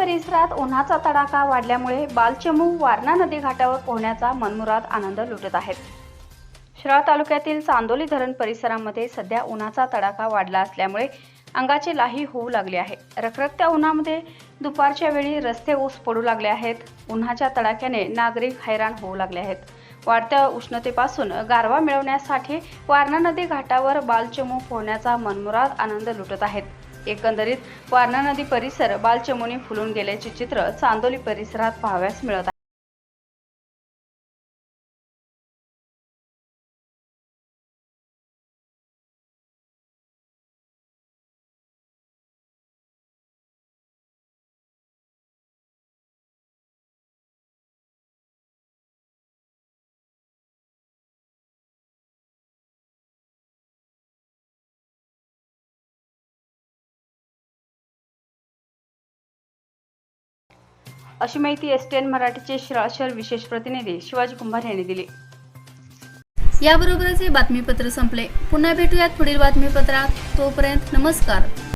परिसरात उन्हाचा तडाखा वाढल्यामुळे बालचमू वारणा नदी घाटावर पोहण्याचा मनमुराद आनंद लुटत आहेत. शिराळा तालुक्यातील चांदोली धरण परिसरामध्ये सध्या उन्हाचा तडाखा वाढला असल्यामुळे अंगाची लाही होऊ लागली आहे. रखरखत्या उन्हामध्ये दुपारच्या वेळी रस्ते ओस पडू लागले आहेत. उन्हाच्या तडाख्याने नागरिक हैराण होऊ लागले आहेत. वाढत्या उष्णतेपासून गारवा मिळवण्यासाठी वारणा नदी घाटावर बालचमू पोहण्याचा मनमुराद आनंद लुटत आहेत. एकंदरीत वारणा नदी परिसर बालचमूने फुलून गेल्याचे चित्र चांदोली परिसरात पाहावयास मिळत आहे. अशी माहिती STN मराठीचे शिराळा शहर विशेष प्रतिनिधी शिवाजी कुंभार यांनी दिली. याबरोबरच हे बातमीपत्र संपले. पुन्हा भेटूयात पुढील बातमीपत्रात. तोपर्यंत नमस्कार.